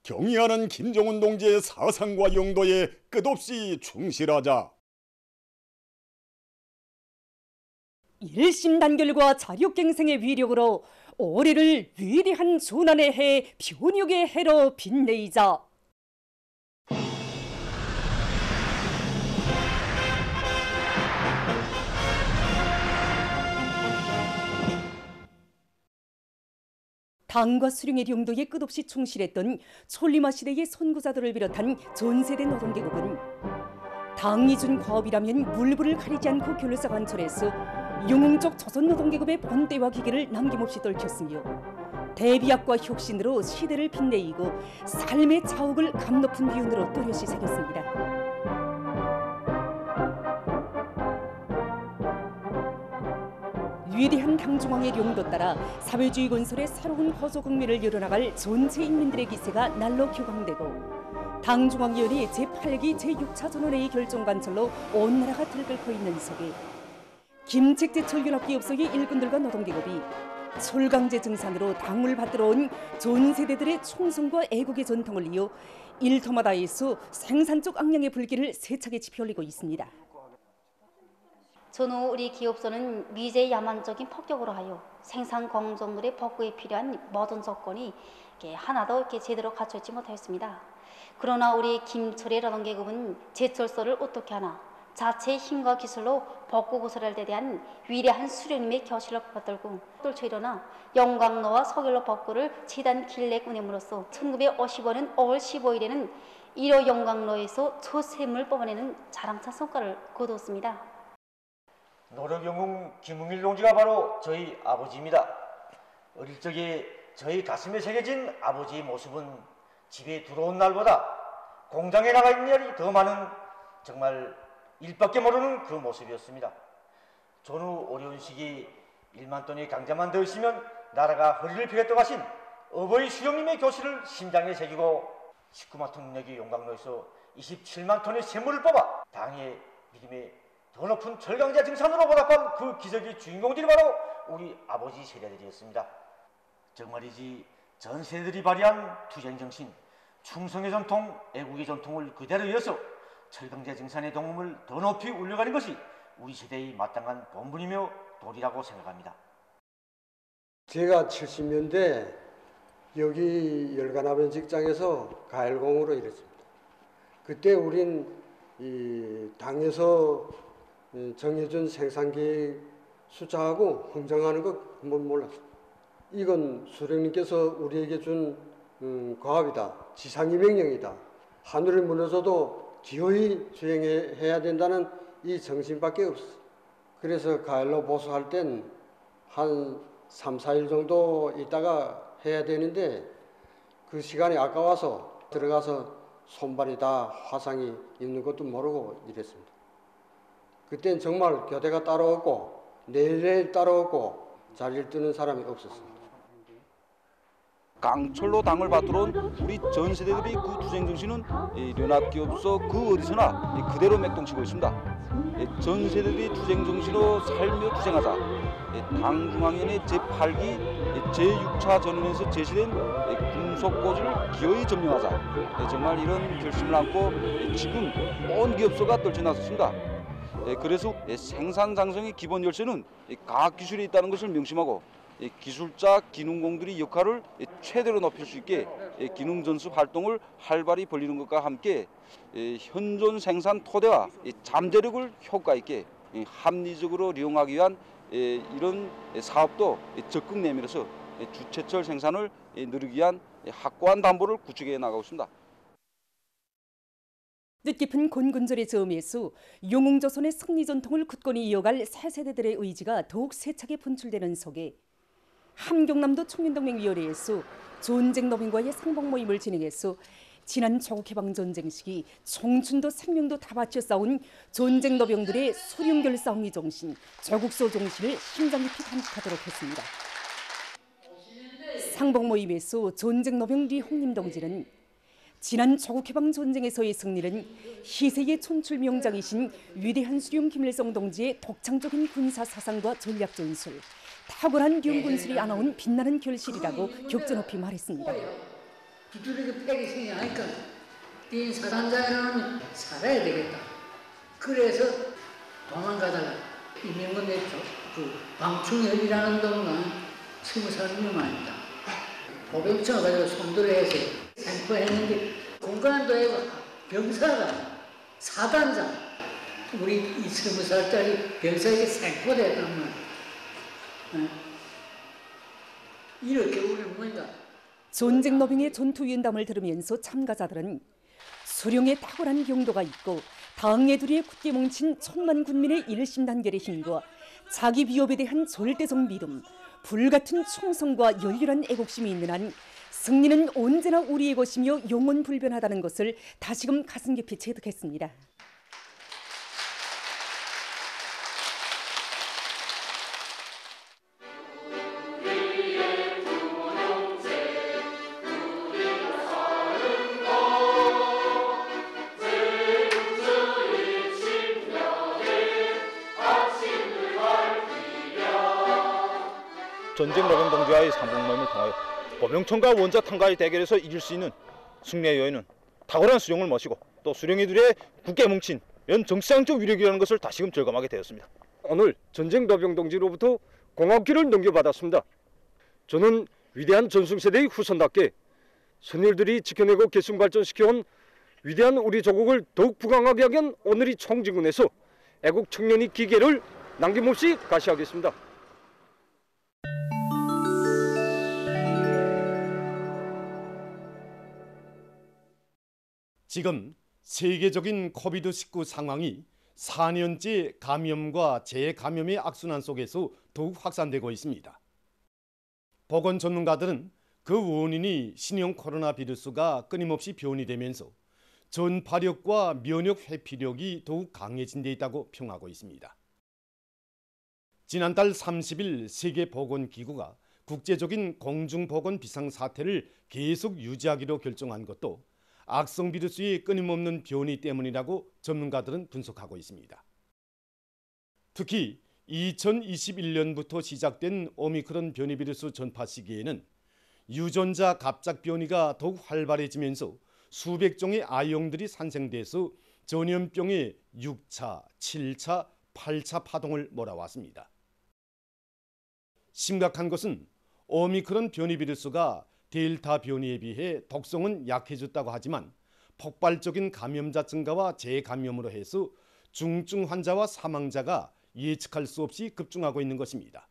경의하는 김정은 동지의 사상과 용도에 끝없이 충실하자. 일심단결과 자력갱생의 위력으로 올해를 위대한 조난의 해, 변육의 해로 빛내이자. 당과 수령의 용도에 끝없이 충실했던 촐리마 시대의 선구자들을 비롯한 전세대 노동계급은 당이 준 과업이라면 물불을 가리지 않고 결사 관철해서 영웅적 조선 노동계급의 본때와 기계를 남김없이 떨쳤으며 대비학과 혁신으로 시대를 빛내이고 삶의 자욱을 감높은 비운으로 또렷이 새겼습니다. 위대한 당중앙의 용도 따라 사회주의 건설의 새로운 거소 국면을 열어나갈 전체 인민들의 기세가 날로 격앙되고 당중앙위원회 제8기 제6차 전원회의 결정관철로 온 나라가 들끓고 있는 속에 김책제철연합기업소의 일꾼들과 노동계급이 철강제 증산으로 당을 받들어 온 전 세대들의 충성과 애국의 전통을 이어 일터마다에서 생산 쪽 악량의 불길을 세차게 지펴올리고 있습니다. 전후 우리 기업소는 미제의 야만적인 폭격으로 하여 생산 공정물의 복구에 필요한 모든 조건이 하나도 제대로 갖춰있지 못하였습니다. 그러나 우리 김철의 노동계급은 제철소를 어떻게 하나 자체의 힘과 기술로 복구 구설할 데 대한 위대한 수령님의 교실을 받들고 떨쳐 일어나 영광로와 서결로 복구를 최단 길내 운임으로써 1955년 5월 15일에는 1호 영광로에서 첫 샘을 뽑아내는 자랑찬 성과를 거두었습니다. 노력영웅 김웅일 동지가 바로 저희 아버지입니다. 어릴 적에 저희 가슴에 새겨진 아버지의 모습은 집에 들어온 날보다 공장에 나가 있는 날이 더 많은 정말 일밖에 모르는 그 모습이었습니다. 전후 어려운 시기 1만 톤의 강자만 더 있으면 나라가 허리를 펴겠다고 하신 어버이 수령님의 교실을 심장에 새기고 19만 톤 능력의 용광로에서 27만 톤의 샘물을 뽑아 당의 믿음에 더 높은 철강제 증산으로 보답한 그 기적의 주인공들이 바로 우리 아버지 세대들이었습니다. 정말이지 전 세대들이 발휘한 투쟁정신, 충성의 전통, 애국의 전통을 그대로 이어서 철강제 증산의 동음을 더 높이 울려가는 것이 우리 세대의 마땅한 본분이며 도리라고 생각합니다. 제가 70년대 여기 열관하면 직장에서 가열공으로 일했습니다. 그때 우린 이 당에서 정해준 생산계획 숫자하고 흥정하는 거 한번 몰랐어요. 이건 수령님께서 우리에게 준 과업이다. 지상의 명령이다. 하늘이 무너져도 기어이 수행해야 된다는 이 정신밖에 없어요. 그래서 가을로 보수할 땐 한 3, 4일 정도 있다가 해야 되는데 그 시간이 아까워서 들어가서 손발이 다 화상이 있는 것도 모르고 일했습니다. 그땐 정말 교대가 따로 없고 내일 따로 없고 자리를 뜨는 사람이 없었습니다. 강철로 당을 받들어 온 우리 전 세대들의 그 투쟁 정신은 연합기업소 그 어디서나 그대로 맥동치고 있습니다. 전 세대들의 투쟁 정신으로 살며 투쟁하자 당중앙위원회 제8기 제6차 전원에서 제시된 군속고지를 기어이 점령하자 정말 이런 결심을 안고 지금 온 기업소가 떨쳐나섰습니다. 그래서 생산 장성의 기본 열쇠는 과학기술에 있다는 것을 명심하고 기술자, 기능공들의 역할을 최대로 높일 수 있게 기능전수 활동을 활발히 벌이는 것과 함께 현존 생산 토대와 잠재력을 효과 있게 합리적으로 이용하기 위한 이런 사업도 적극 내밀어서 주체철 생산을 누리기 위한 확고한 담보를 구축해 나가고 있습니다. 뜻깊은 곤군절의 저음에서 영웅조선의 승리 전통을 굳건히 이어갈 새 세대들의 의지가 더욱 세차게 분출되는 속에 함경남도 청년동맹위원회에서 전쟁노병과의 상봉 모임을 진행해서 지난 조국해방전쟁 시기 청춘도 생명도 다 바쳐 싸운 전쟁노병들의 소룡결사홍의 정신, 조국소 정신을 심장 깊이 간직하도록 했습니다. 상봉 모임에서 전쟁노병 리홍림 동지는 지난 조국해방 전쟁에서의 승리는 희생의 촌출 명장이신 위대한 수령 김일성 동지의 독창적인 군사 사상과 전략 전술, 탁월한 병군술이 안아온 빛나는 결실이라고 격조 높이 말했습니다. 두드리게 패기성이 하니까 이 사단장이라는 살아야 되겠다. 그래서 도망가다가 이명근의 그 방충현이라는 동안 20살 미만이다. 보병청을 가지고 손들어해서 생포했는데 공간도에 병사가 사단장 우리 이 20살짜리 병사에게 생포됐단 말이야. 이렇게 우리는 뭔가 전쟁 노병의 전투 위원담을 들으면서 참가자들은 수령의 탁월한 경도가 있고 당의 두리에 굳게 뭉친 천만 군민의 일심단결의 힘과 자기 비업에 대한 절대적 믿음, 불같은 충성과 열렬한 애국심이 있는 한 승리는 언제나 우리의 것이며 영원불변하다는 것을 다시금 가슴 깊이 체득했습니다. 전쟁 노병 동지와의 삼국모임을 통하여 보병청과 원자탄과의 대결에서 이길 수 있는 승리의 여인은 탁월한 수령을 모시고 또 수령이들의 굳게 뭉친 이런 정치상적 위력이라는 것을 다시금 절감하게 되었습니다. 오늘 전쟁 노병 동지로부터 공학기를 넘겨받았습니다. 저는 위대한 전승세대의 후손답게 선열들이 지켜내고 계승발전시켜온 위대한 우리 조국을 더욱 부강하게 하기 위한 오늘의 총진군에서 애국 청년의 기계를 남김없이 가시하겠습니다. 지금 세계적인 코비드-19 상황이 4년째 감염과 재감염의 악순환 속에서 더욱 확산되고 있습니다. 보건 전문가들은 그 원인이 신형 코로나 바이러스가 끊임없이 변이 되면서 전파력과 면역 회피력이 더욱 강해진 데 있다고 평하고 있습니다. 지난달 30일 세계보건기구가 국제적인 공중보건 비상사태를 계속 유지하기로 결정한 것도 악성 바이러스의 끊임없는 변이 때문이라고 전문가들은 분석하고 있습니다. 특히 2021년부터 시작된 오미크론 변이 바이러스 전파 시기에는 유전자 갑작 변이가 더욱 활발해지면서 수백 종의 아이형들이 산생돼서 전염병의 6차, 7차, 8차 파동을 몰아왔습니다. 심각한 것은 오미크론 변이 바이러스가 델타 변이에 비해 독성은 약해졌다고 하지만 폭발적인 감염자 증가와 재감염으로 해서 중증 환자와 사망자가 예측할 수 없이 급증하고 있는 것입니다.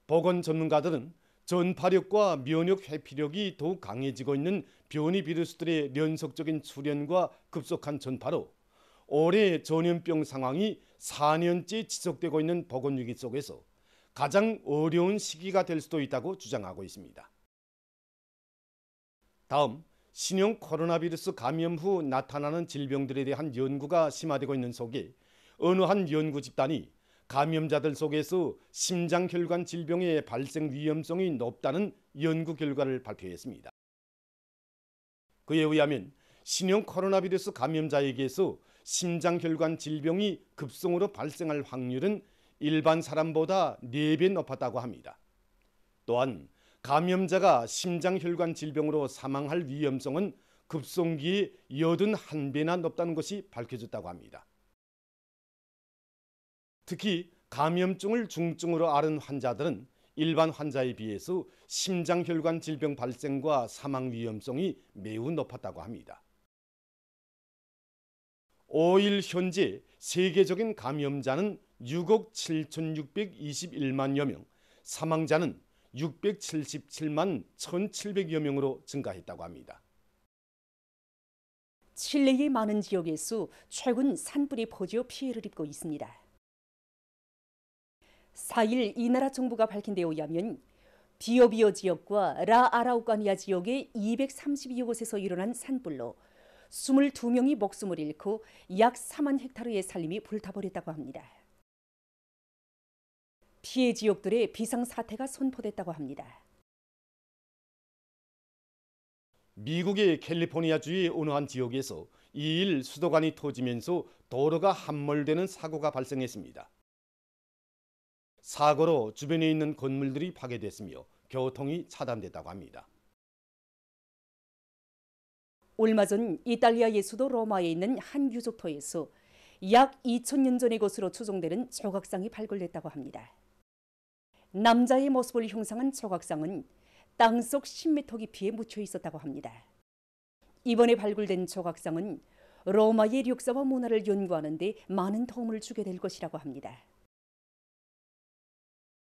보건 전문가들은 전파력과 면역 회피력이 더욱 강해지고 있는 변이 바이러스들의 연속적인 출현과 급속한 전파로 올해 전염병 상황이 4년째 지속되고 있는 보건위기 속에서 가장 어려운 시기가 될 수도 있다고 주장하고 있습니다. 다음, 신형 코로나 바이러스 감염 후 나타나는 질병들에 대한 연구가 심화되고 있는 속에 어느 한 연구 집단이 감염자들 속에서 심장혈관 질병의 발생 위험성이 높다는 연구 결과를 발표했습니다. 그에 의하면 신형 코로나 바이러스 감염자에게서 심장혈관 질병이 급성으로 발생할 확률은 일반 사람보다 4배 높았다고 합니다. 또한 감염자가 심장혈관 질병으로 사망할 위험성은 급성기에 81배나 높다는 것이 밝혀졌다고 합니다. 특히 감염증을 중증으로 앓은 환자들은 일반 환자에 비해서 심장혈관 질병 발생과 사망 위험성이 매우 높았다고 합니다. 5일 현재 세계적인 감염자는 6억 7,621만여 명, 사망자는 677만 1,700여 명으로 증가했다고 합니다. 칠레의 많은 지역에서 최근 산불이 퍼져 피해를 입고 있습니다. 4일 이 나라 정부가 밝힌 데 의하면 비어비어 지역과 라 아라우카니아 지역의 232여 곳에서 일어난 산불로 22명이 목숨을 잃고 약 4만 헥타르의 산림이 불타버렸다고 합니다. 피해 지역들의 비상사태가 선포됐다고 합니다. 미국의 캘리포니아주의 어느 한 지역에서 2일 수도관이 터지면서 도로가 함몰되는 사고가 발생했습니다. 사고로 주변에 있는 건물들이 파괴됐으며 교통이 차단됐다고 합니다. 얼마 전 이탈리아의 수도 로마에 있는 한 유적터에서 약 2000년 전의 것으로 추정되는 조각상이 발굴됐다고 합니다. 남자의 모습을 형상한 조각상은 땅속 10m 깊이에 묻혀 있었다고 합니다. 이번에 발굴된 조각상은 로마의 역사와 문화를 연구하는 데 많은 도움을 주게 될 것이라고 합니다.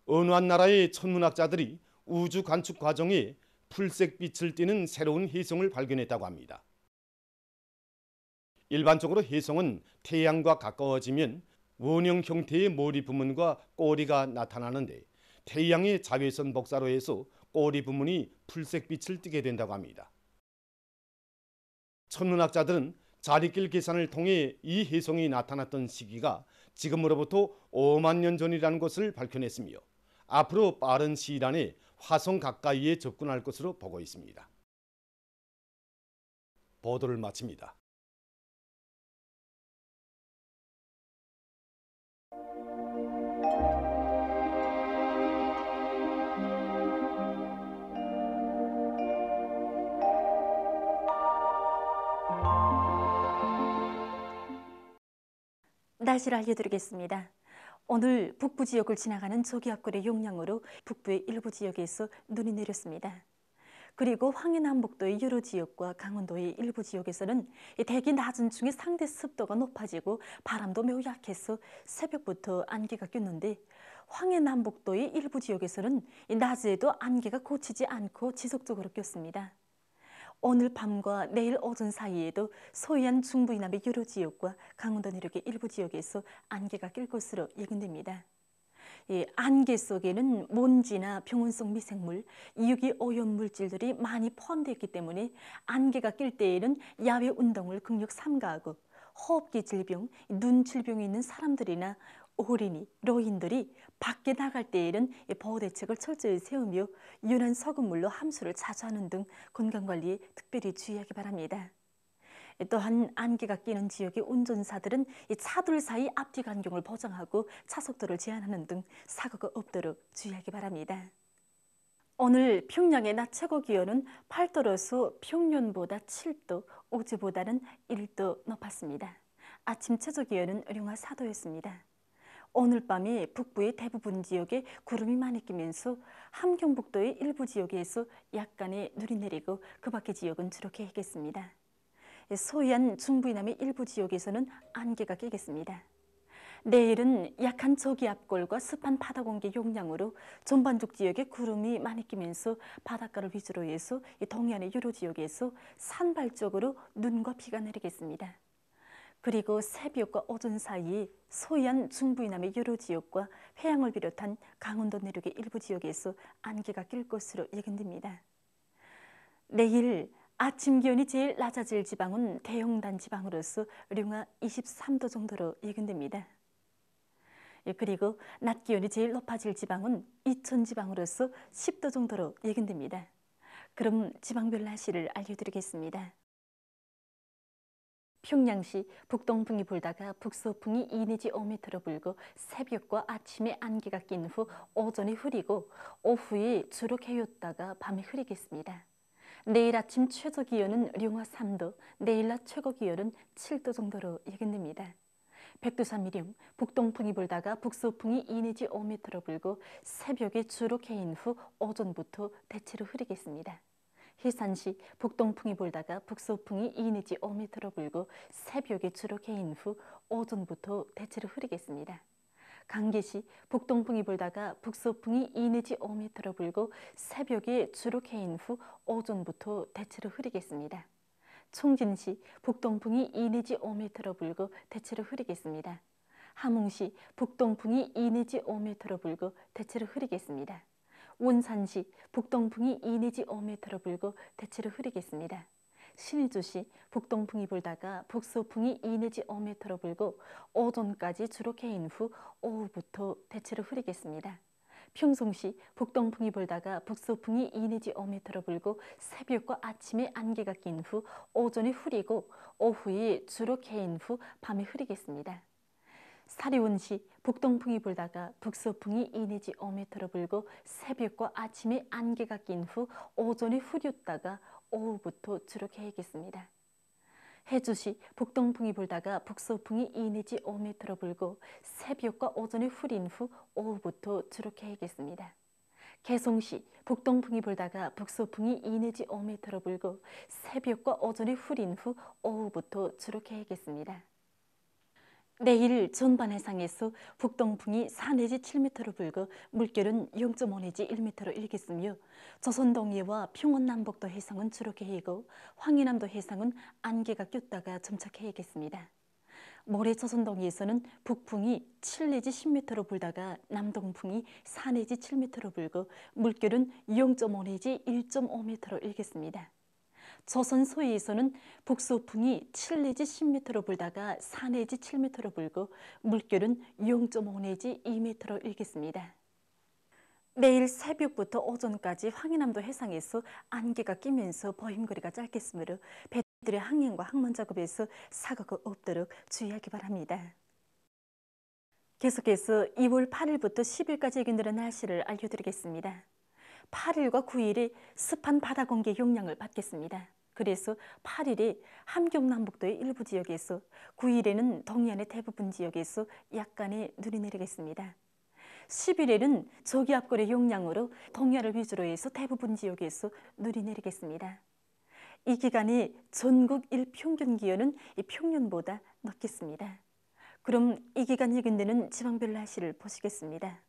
어느 한 나라의 천문학자들이 우주 관측 과정에 풀색빛을 띠는 새로운 혜성을 발견했다고 합니다. 일반적으로 혜성은 태양과 가까워지면 원형 형태의 머리 부분과 꼬리가 나타나는데 태양의 자외선 복사로 해서 꼬리 부분이 풀색빛을 띠게 된다고 합니다. 천문학자들은 자리길 계산을 통해 이 혜성이 나타났던 시기가 지금으로부터 5만 년 전이라는 것을 밝혀냈으며 앞으로 빠른 시일 안에 화성 가까이에 접근할 것으로 보고 있습니다. 보도를 마칩니다. 날씨를 알려드리겠습니다. 오늘 북부 지역을 지나가는 저기압골의 영향으로 북부의 일부 지역에서 눈이 내렸습니다. 그리고 황해남북도의 여러 지역과 강원도의 일부 지역에서는 대기 낮은 중에 상대 습도가 높아지고 바람도 매우 약해서 새벽부터 안개가 꼈는데 황해남북도의 일부 지역에서는 낮에도 안개가 고치지 않고 지속적으로 꼈습니다. 오늘 밤과 내일 오전 사이에도 서해안 중부 이남의 여러 지역과 강원도 내륙의 일부 지역에서 안개가 낄 것으로 예견됩니다. 안개 속에는 먼지나 병원성 미생물, 유기 오염물질들이 많이 포함되어 있기 때문에 안개가 낄 때에는 야외 운동을 극력 삼가하고 호흡기 질병, 눈 질병이 있는 사람들이나 어린이, 노인들이 밖에 나갈 때에는 보호 대책을 철저히 세우며 연한 소금물로 함수를 자주 하는 등 건강관리에 특별히 주의하기 바랍니다. 또한 안개가 끼는 지역의 운전사들은 차들 사이 앞뒤 간격을 보장하고 차속도를 제한하는 등 사고가 없도록 주의하기 바랍니다. 오늘 평양의 낮 최고 기온은 8도로서 평년보다 7도, 어제보다는 1도 높았습니다. 아침 최저 기온은 영하 4도였습니다. 오늘 밤에 북부의 대부분 지역에 구름이 많이 끼면서 함경북도의 일부 지역에서 약간의 눈이 내리고 그 밖의 지역은 주로 개겠습니다. 서해안 중부 이남의 일부 지역에서는 안개가 끼겠습니다. 내일은 약한 저기압골과 습한 바다 공기 영향으로 전반적 지역에 구름이 많이 끼면서 바닷가를 위주로 해서 동해안의 여러 지역에서 산발적으로 눈과 비가 내리겠습니다. 그리고 새벽과 오전 사이 서해안 중부 이남의 여러 지역과 해양을 비롯한 강원도 내륙의 일부 지역에서 안개가 낄 것으로 예견됩니다. 내일 아침 기온이 제일 낮아질 지방은 대형단 지방으로서 영하 23도 정도로 예견됩니다. 그리고 낮 기온이 제일 높아질 지방은 이천 지방으로서 10도 정도로 예견됩니다. 그럼 지방별 날씨를 알려드리겠습니다. 평양시 북동풍이 불다가 북서풍이 2 내지 5m로 불고 새벽과 아침에 안개가 낀 후 오전에 흐리고 오후에 주로 개였다가 밤에 흐리겠습니다. 내일 아침 최저 기온은 영하 3도, 내일 낮 최고 기온은 7도 정도로 예견됩니다. 백두산미령 북동풍이 불다가 북서풍이 2 내지 5m로 불고 새벽에 주로 개인 후 오전부터 대체로 흐리겠습니다. 해산시 북동풍이 불다가 북서풍이 2 내지 5m로 불고 새벽에 주로 개인 후 오전부터 대체로 흐리겠습니다. 강계시 북동풍이 불다가 북서풍이 2 내지 5m로 불고 새벽에 주로 개인 후 오전부터 대체로 흐리겠습니다. 총진시 북동풍이 2 내지 5m로 불고 대체로 흐리겠습니다. 함흥시 북동풍이 2 내지 5m로 불고 대체로 흐리겠습니다. 원산시 북동풍이 2 내지 5m로 불고 대체로 흐리겠습니다. 신의주시 북동풍이 불다가 북서풍이 2 내지 5m로 불고 오전까지 주로 개인 후 오후부터 대체로 흐리겠습니다. 평송시 북동풍이 불다가 북서풍이 2 내지 5m로 불고 새벽과 아침에 안개가 낀 후 오전에 흐리고 오후에 주로 개인 후 밤에 흐리겠습니다. 사리원시 북동풍이 불다가 북서풍이 2 내지 5m로 불고 새벽과 아침에 안개가 낀 후 오전에 흐렸다가 오후부터 주로 계획했습니다. 해주시 북동풍이 불다가 북서풍이 2 내지 5m로 불고 새벽과 오전에 후린 후 오후부터 주로 계획했습니다. 개송시 북동풍이 불다가 북서풍이 2 내지 5m로 불고 새벽과 오전에 후린 후 오후부터 주로 계획했습니다. 내일 전반해상에서 북동풍이 4 내지 7m로 불고 물결은 0.5 내지 1m로 일겠으며 조선 동해와 평원 남북도 해상은 주로 계획이고 황해남도 해상은 안개가 꼈다가 점차 계획했습니다. 모레 조선 동해에서는 북풍이 7 내지 10m로 불다가 남동풍이 4 내지 7m로 불고 물결은 0.5 내지 1.5m로 일겠습니다. 조선 서해에서는 북서풍이 7 내지 10m로 불다가 4 내지 7m로 불고 물결은 0.5 내지 2m로 일겠습니다. 내일 새벽부터 오전까지 황해남도 해상에서 안개가 끼면서 보임거리가 짧겠으므로 배들의 항행과 항만 작업에서 사고가 없도록 주의하기 바랍니다. 계속해서 2월 8일부터 10일까지 예견되는 날씨를 알려드리겠습니다. 8일과 9일에 습한 바다 공기 영향을 받겠습니다. 그래서 8일에 함경남북도의 일부 지역에서 9일에는 동해안의 대부분 지역에서 약간의 눈이 내리겠습니다. 10일에는 저기압골의 영향으로 동해안을 위주로 해서 대부분 지역에서 눈이 내리겠습니다. 이 기간에 전국 일평균 기온은 평년보다 높겠습니다. 그럼 이 기간 예견되는 지방별 날씨를 보시겠습니다.